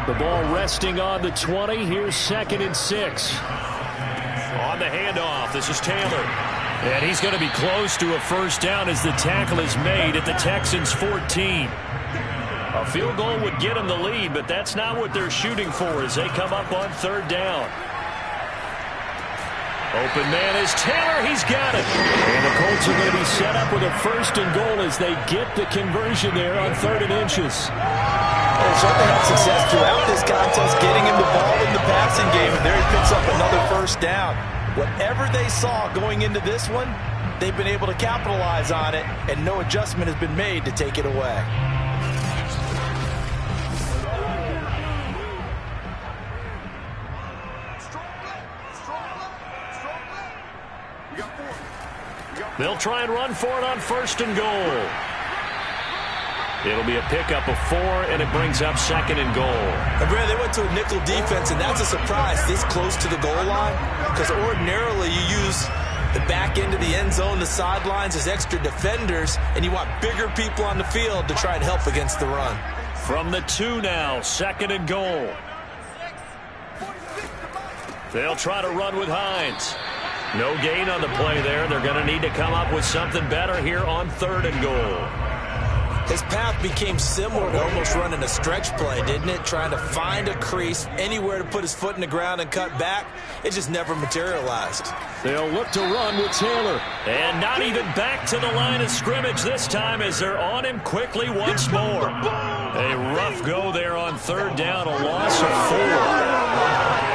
The ball resting on the 20. Here's 2nd and 6. On the handoff, this is Taylor. And he's going to be close to a 1st down as the tackle is made at the Texans' 14. A field goal would get them the lead, but that's not what they're shooting for as they come up on 3rd down. Open man is Taylor. He's got it. And the Colts are going to be set up with a 1st and goal as they get the conversion there on 3rd and inches. Well, certainly had success throughout this contest, getting him the ball in the passing game, and there he picks up another 1st down. Whatever they saw going into this one, they've been able to capitalize on it, and no adjustment has been made to take it away. They'll try and run for it on 1st and goal. It'll be a pickup of 4, and it brings up 2nd and goal. And Brad, they went to a nickel defense, and that's a surprise this close to the goal line, because ordinarily you use the back end of the end zone, the sidelines as extra defenders, and you want bigger people on the field to try and help against the run. From the 2 now, 2nd and goal. They'll try to run with Hines. No gain on the play there. They're going to need to come up with something better here on 3rd and goal. His path became similar to almost running a stretch play, didn't it? Trying to find a crease, anywhere to put his foot in the ground and cut back. It just never materialized. They'll look to run with Taylor. And not even back to the line of scrimmage this time as they're on him quickly once more. A rough go there on 3rd down, a loss of 4.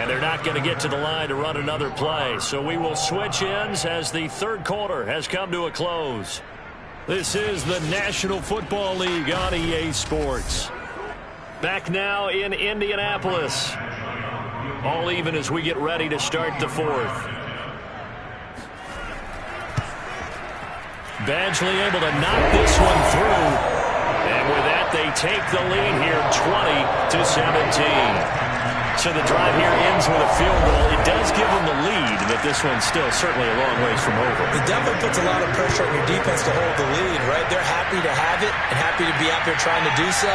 And they're not going to get to the line to run another play. So we will switch ends as the third quarter has come to a close. This is the National Football League on EA Sports. Back now in Indianapolis. All even as we get ready to start the fourth. Badgley able to knock this one through. And with that, they take the lead here 20-17. So the drive here ends with a field goal. It does give them the lead, but this one's still certainly a long ways from over. It definitely puts a lot of pressure on your defense to hold the lead, right? They're happy to have it and happy to be out there trying to do so.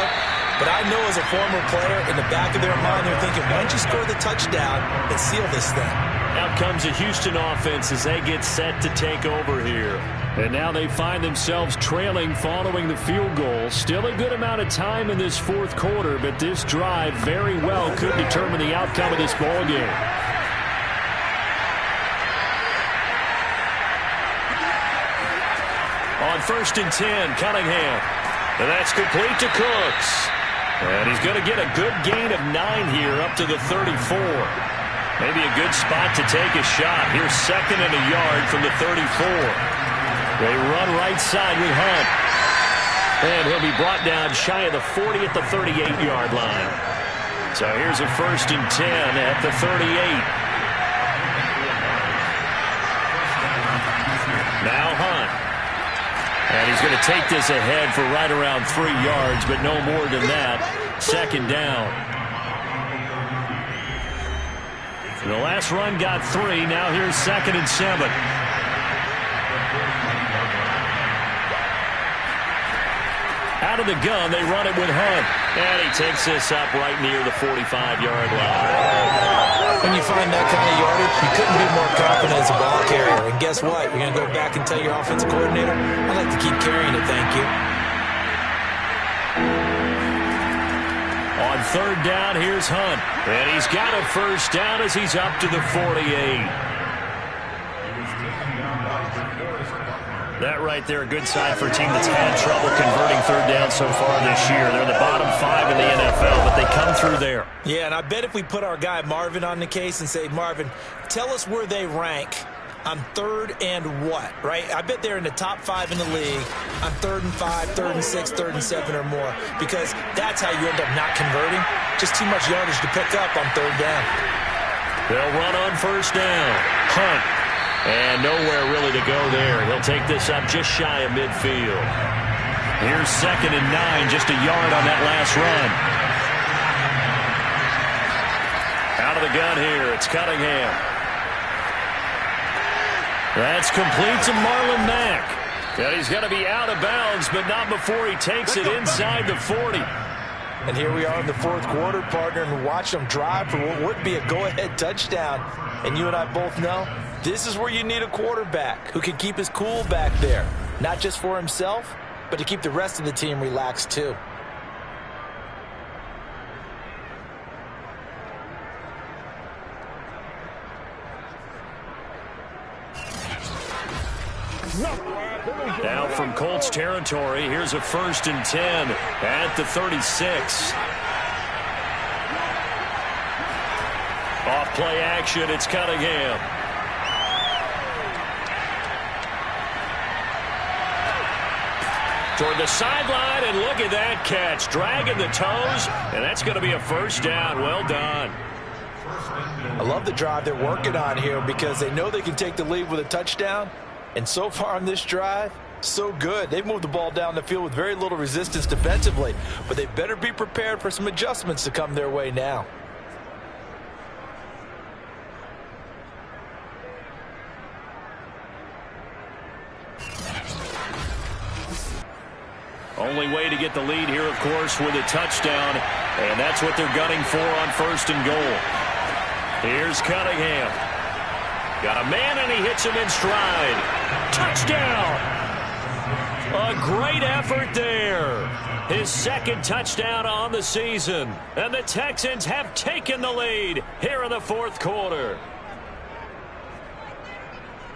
But I know as a former player, in the back of their mind, they're thinking, why don't you score the touchdown and seal this thing? Out comes a Houston offense as they get set to take over here. And now they find themselves trailing following the field goal. Still a good amount of time in this fourth quarter, but this drive very well could determine the outcome of this ball game. On 1st and 10, Cunningham. And that's complete to Cooks. And he's going to get a good gain of 9 here up to the 34. Maybe a good spot to take a shot. Here's 2nd and a yard from the 34. They run right side with Hunt. And he'll be brought down shy of the 40 at the 38-yard line. So here's a 1st and 10 at the 38. Now Hunt. And he's going to take this ahead for right around 3 yards, but no more than that. 2nd down. And the last run got 3. Now here's 2nd and 7. Out of the gun, they run it with Hunt. And he takes this up right near the 45-yard line. When you find that kind of yardage, you couldn't be more confident as a ball carrier. And guess what? You're going to go back and tell your offensive coordinator, I'd like to keep carrying it, thank you. On 3rd down, here's Hunt. And he's got a 1st down as he's up to the 48. That right there, a good sign for a team that's had trouble converting 3rd down so far this year. They're the bottom 5 in the NFL, but they come through there. Yeah, and I bet if we put our guy Marvin on the case and say, Marvin, tell us where they rank on 3rd and what, right? I bet they're in the top 5 in the league on 3rd and 5, 3rd and 6, 3rd and 7 or more, because that's how you end up not converting. Just too much yardage to pick up on 3rd down. They'll run on 1st down. Hunt. And nowhere really to go there. He'll take this up just shy of midfield. Here's 2nd and 9, just a yard on that last run. Out of the gun here, it's Cunningham. That's complete to Marlon Mack. And he's going to be out of bounds, but not before he takes it inside the 40. And here we are in the 4th quarter, partner, and watch them drive for what would be a go-ahead touchdown. And you and I both know this is where you need a quarterback who can keep his cool back there. Not just for himself, but to keep the rest of the team relaxed too. Now from Colts territory, here's a 1st and 10 at the 36. Off play action, it's Cunningham. Toward the sideline, and look at that catch. Dragging the toes, and that's going to be a 1st down. Well done. I love the drive they're working on here because they know they can take the lead with a touchdown. And so far on this drive, so good. They've moved the ball down the field with very little resistance defensively, but they better be prepared for some adjustments to come their way now. Only way to get the lead here, of course, with a touchdown, and that's what they're gunning for on 1st and goal. Here's Cunningham. Got a man, and he hits him in stride. Touchdown! A great effort there. His 2nd touchdown on the season, and the Texans have taken the lead here in the 4th quarter.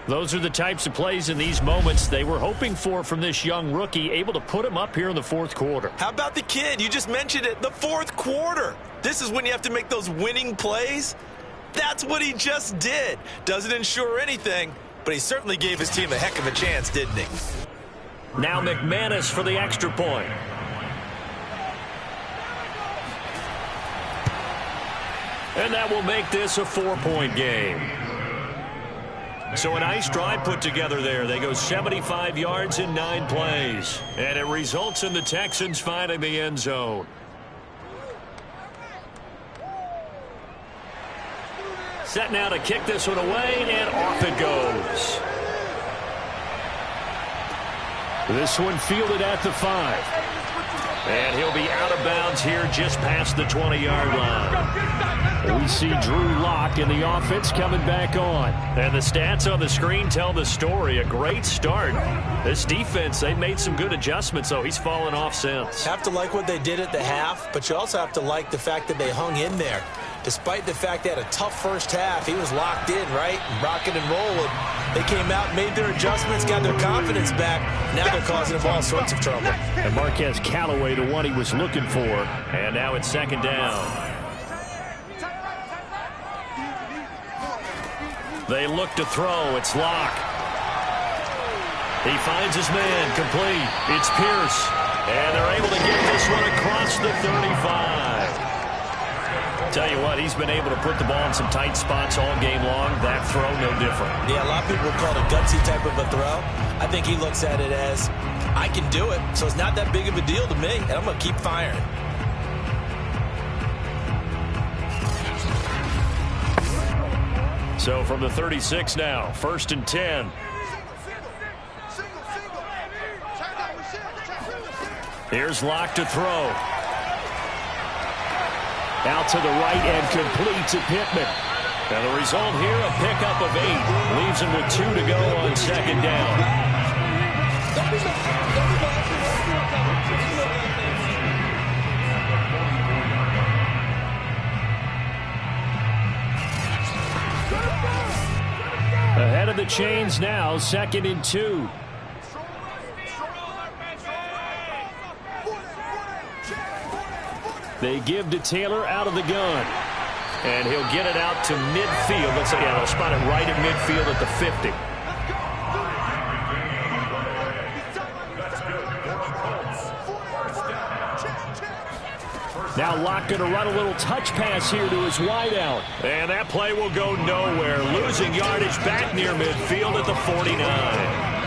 Those are the types of plays in these moments they were hoping for from this young rookie, able to put him up here in the 4th quarter. How about the kid? You just mentioned it, the 4th quarter. This is when you have to make those winning plays. That's what he just did. Doesn't ensure anything, but he certainly gave his team a heck of a chance, didn't he? Now McManus for the extra point. And that will make this a 4-point game. So a nice drive put together there. They go 75 yards in 9 plays. And it results in the Texans finding the end zone. Set now to kick this one away, and off it goes. This one fielded at the 5. And he'll be out of bounds here just past the 20-yard line. We see Drew Lock in the offense coming back on. And the stats on the screen tell the story. A great start. This defense, they've made some good adjustments, though. He's fallen off since. Have to like what they did at the half, but you also have to like the fact that they hung in there. Despite the fact they had a tough first half, he was locked in, right? Rocking and rolling. They came out, made their adjustments, got their confidence back. Now they're causing him all sorts of trouble. And Marquez Callaway, the one he was looking for. And now it's second down. They look to throw. It's Lock. He finds his man. Complete. It's Pierce. And they're able to get this one across the 35. Tell you what, he's been able to put the ball in some tight spots all game long. That throw, no different. Yeah, a lot of people call it a gutsy type of a throw. I think he looks at it as, I can do it, so it's not that big of a deal to me, and I'm going to keep firing. So from the 36 now, 1st and 10. Here's Lock to throw. Out to the right and complete to Pittman. And the result here, a pickup of 8. Leaves him with 2 to go on second down. Ahead of the chains now, 2nd and 2. They give to Taylor out of the gun. And he'll get it out to midfield. Let's say, yeah, they'll spot it right at midfield at the 50. Now Lock going to run a little touch pass here to his wideout. And that play will go nowhere. Losing yardage back near midfield at the 49.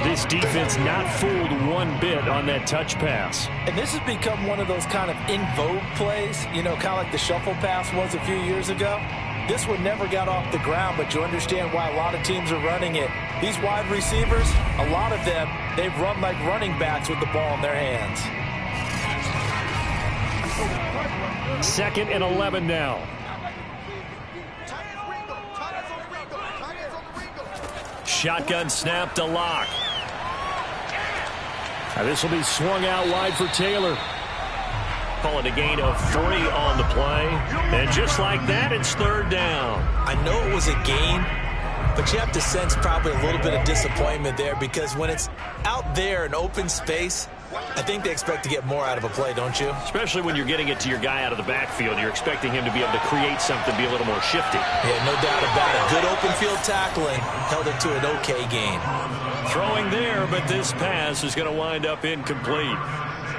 This defense not fooled one bit on that touch pass. And this has become one of those kind of in vogue plays, you know, kind of like the shuffle pass was a few years ago. This one never got off the ground, but you understand why a lot of teams are running it. These wide receivers, a lot of them, they've run like running backs with the ball in their hands. 2nd and 11 now. Shotgun snap to Lock. Now this will be swung out wide for Taylor. Call it a gain of 3 on the play. And just like that, it's 3rd down. I know it was a gain, but you have to sense probably a little bit of disappointment there, because when it's out there in open space, I think they expect to get more out of a play, don't you? Especially when you're getting it to your guy out of the backfield. You're expecting him to be able to create something, be a little more shifty. Yeah, no doubt about it. Good open field tackling held it to an okay gain. Throwing there, but this pass is going to wind up incomplete.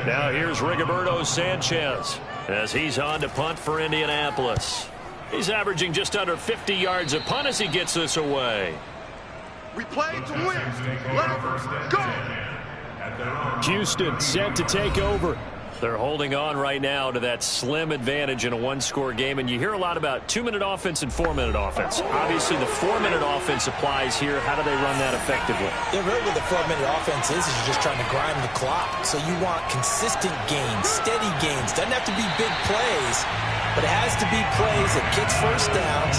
Now here's Rigoberto Sanchez as he's on to punt for Indianapolis. He's averaging just under 50 yards a punt as he gets this away. We play to win. Let's go. Houston set to take over. They're holding on right now to that slim advantage in a one-score game, and you hear a lot about 2-minute offense and 4-minute offense. Obviously, the 4-minute offense applies here. How do they run that effectively? Yeah, really what the 4-minute offense is you're just trying to grind the clock. So you want consistent gains, steady gains. Doesn't have to be big plays, but it has to be plays that gets first downs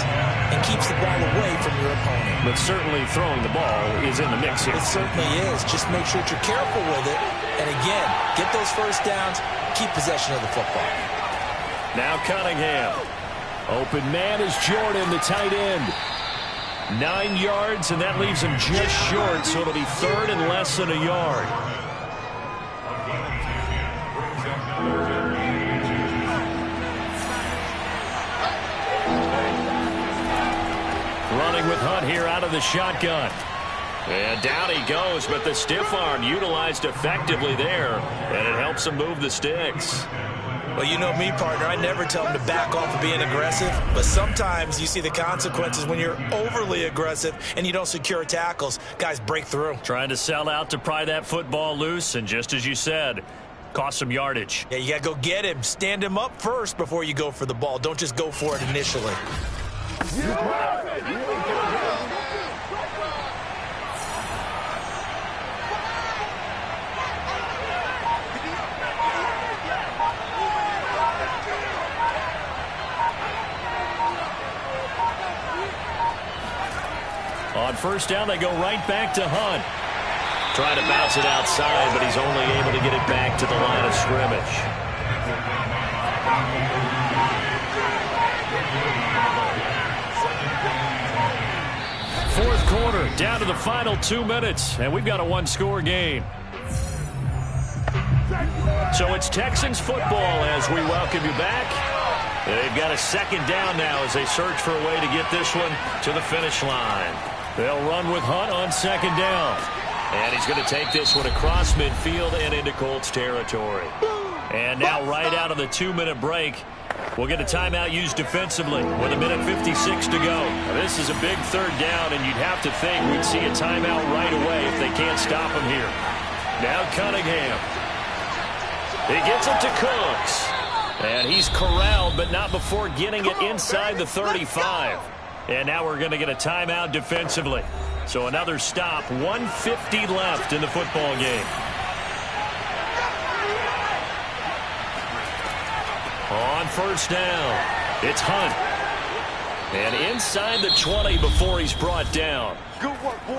and keeps the ball away from your opponent. But certainly throwing the ball is in the mix here. It certainly is. Just make sure that you're careful with it. And again, get those first downs, keep possession of the football. Now Cunningham. Open man is Jordan, the tight end. 9 yards, and that leaves him just short, so it'll be 3rd and less than a yard. going with Hunt here out of the shotgun. And down he goes, but the stiff arm utilized effectively there, and it helps him move the sticks. Well, you know me, partner. I never tell him to back off of being aggressive, but sometimes you see the consequences when you're overly aggressive and you don't secure tackles. Guys break through. Trying to sell out to pry that football loose, and just as you said, cost some yardage. Yeah, you got to go get him. Stand him up first before you go for the ball. Don't just go for it initially. On first down, they go right back to Hunt. Trying to bounce it outside, but he's only able to get it back to the line of scrimmage. Fourth quarter, down to the final 2 minutes, and we've got a one-score game. So it's Texans football as we welcome you back. They've got a second down now as they search for a way to get this one to the finish line. They'll run with Hunt on second down. And he's going to take this one across midfield and into Colts territory. And now right out of the 2-minute break, we'll get a timeout used defensively with 1:56 to go. Now, this is a big third down, and you'd have to think we'd see a timeout right away if they can't stop him here. Now Cunningham. He gets it to Cooks. And he's corralled, but not before getting it inside the 35. And now we're going to get a timeout defensively. So another stop, 1:50 left in the football game. On first down, it's Hunt. And inside the 20 before he's brought down.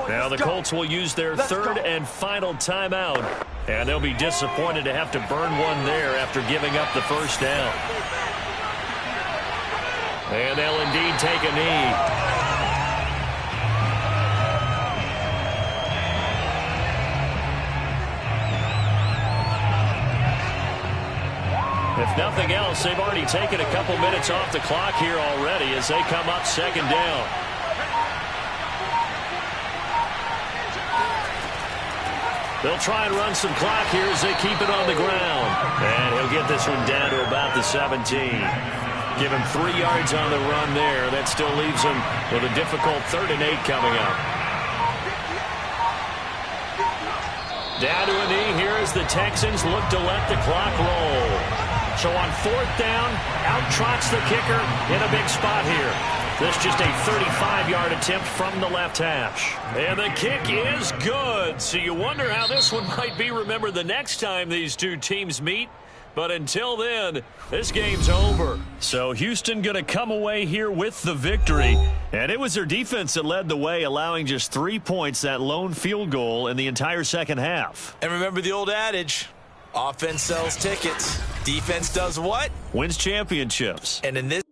Now the Colts will use their third and final timeout. And they'll be disappointed to have to burn one there after giving up the first down. And they'll indeed take a knee. If nothing else, they've already taken a couple minutes off the clock here already as they come up second down. They'll try and run some clock here as they keep it on the ground. And he'll get this one down to about the 17. Give him 3 yards on the run there. That still leaves him with a difficult 3rd and 8 coming up. Down to a knee here as the Texans look to let the clock roll. So on 4th down, out trots the kicker in a big spot here. This just a 35-yard attempt from the left hash. And the kick is good. So you wonder how this one might be remembered the next time these two teams meet. But until then, this game's over. So Houston going to come away here with the victory. And it was their defense that led the way, allowing just 3 points, that lone field goal in the entire second half. And remember the old adage, offense sells tickets. Defense does what? Wins championships. And in this